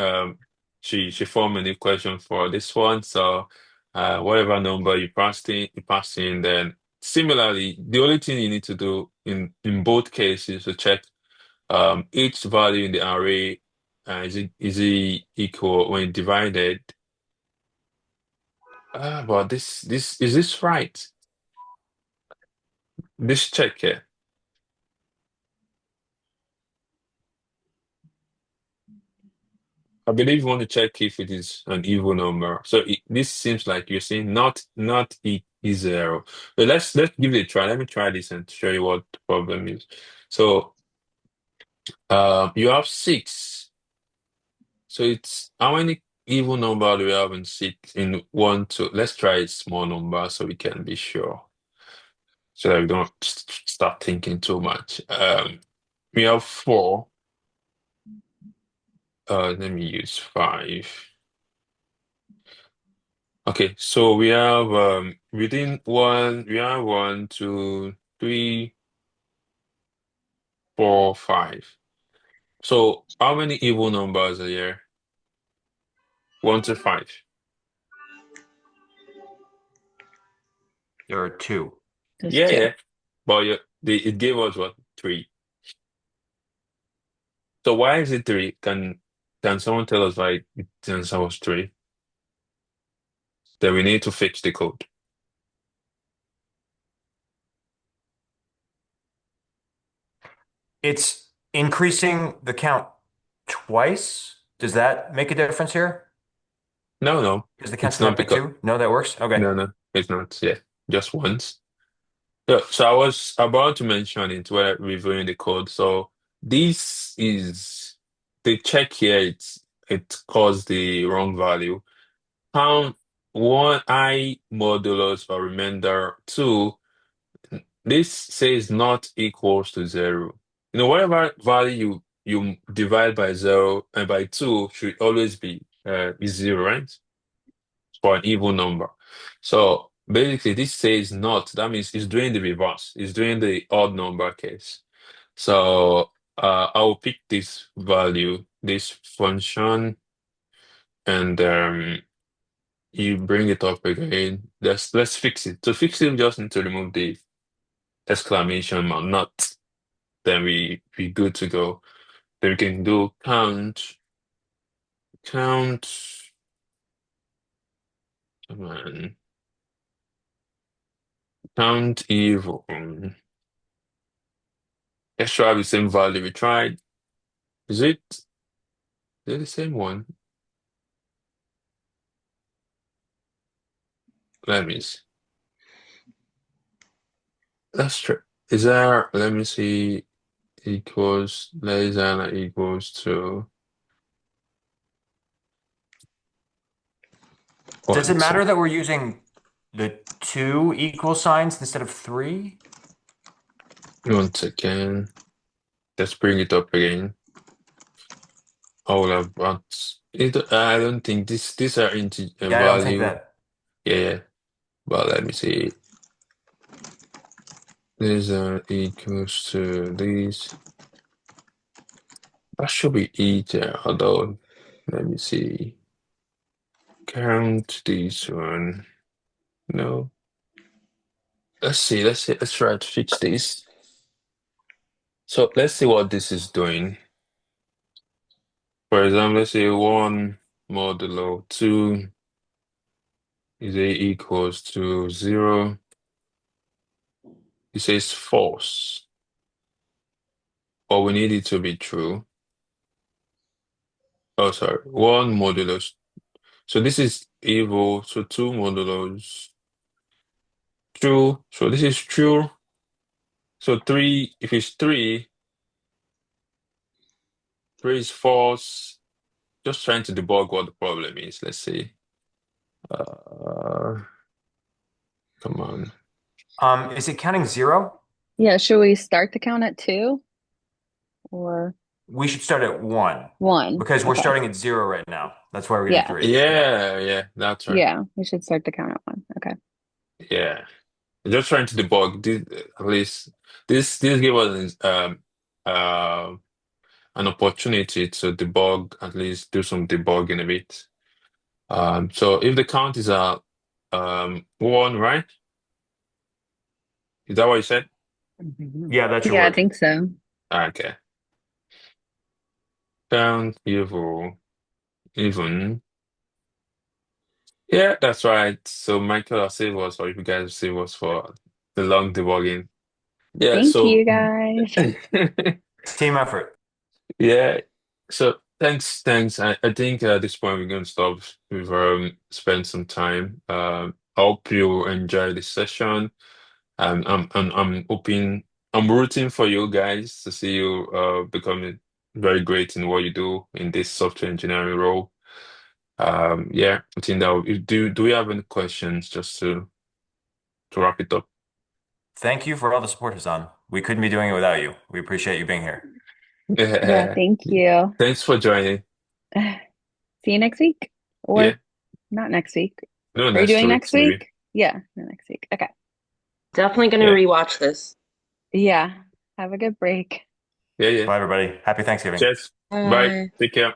she formed a new question for this one. So whatever number you pass in, then similarly, the only thing you need to do in both cases to check each value in the array, is it equal when divided. But this is this right? This check here. I believe you want to check if it is an even number. So this seems like you're saying not e zero. But let's give it a try. Let me try this and show you what the problem is. So you have 6. So it's how many even number do we have in six in one, two? Let's try a small number so we can be sure. So that we don't start thinking too much. We have 4. Let me use 5. Okay, so we have within one, we have 1, 2, 3. 4, 5. So how many even numbers are here? 1 to 5. There are two. There's Yeah, two. yeah. But it gave us what? 3. So why is it 3? Can someone tell us why the answer was 3? Then we need to fix the code. It's increasing the count twice. Does that make a difference here? No, no, Because the count's it's going not up by because two? No, that works? Okay. no, no, it's not. Yeah, just once. Yeah, so I was about to mention it while reviewing the code. So this is the check here. It caused the wrong value. Count one I modulus or remainder two. This says not equals to 0. Whatever value you divide by 0 and by 2 should always be is 0, right? For an even number. So basically, this says not. That means it's doing the reverse. It's doing the odd number case. So I will pick this value, this function, and you bring it up again. Let's fix it. To fix it, we just need to remove the exclamation mark, not. Then we good to go. Then we can do count. Come on, count evil. Let's try the same value we tried. Is it the same one? Let me see. Let's try. Is there, let me see, equals, less than or equals to Does it 1, 2. matter that we're using the two equal signs instead of three? Once again, let's bring it up again. I will have, but I don't think these are into a Yeah, I don't think value. that. Yeah, yeah. But let me see. These are equals to these. That should be easier, although, let me see. Count this one. No. Let's try to fix this. So let's see what this is doing. For example, let's say 1 modulo 2 is a equals to 0. It says false, but we need it to be true. Oh, sorry, 1 modulus. So this is evil, so 2 modulos true. So this is true. So 3, if it's 3, 3 is false. Just trying to debug what the problem is. Let's see. Uh, come on. Is it counting zero? Yeah, should we start the count at 2 or We should start at one 1? because we're Okay. starting at zero right now. That's why we're getting Yeah. three. Yeah. Yeah, yeah, that's right. Yeah, we should start the count at 1. Okay. Yeah. Just trying to debug this, at least this gave us uh, an opportunity to debug, at least do some debugging a bit. So if the count is at 1, right? Is that what you said? Yeah, that should Yeah, I work. think so. Okay. Count even. Yeah, that's right. So Michael, I'll save us, or if you guys save us for the long debugging. Yeah, Thank so you guys. Team effort. yeah. So thanks. I think at this point we're going to stop. We've spent some time. I hope you enjoy this session. I'm hoping, I'm rooting for you guys to see you becoming very great in what you do in this software engineering role. Yeah, I think that do we have any questions just to wrap it up? Thank you for all the support, Hassan. We couldn't be doing it without you. We appreciate you being here. Yeah, thank you. Thanks for joining. See you next week. Yeah, Or not next week. no, Are you next doing 2 weeks next maybe. week? Yeah, no, next week. Okay. Definitely gonna Yeah. rewatch this. Yeah. Have a good break. Yeah, yeah. Bye, everybody. Happy Thanksgiving. Cheers. Bye. Bye. Take care.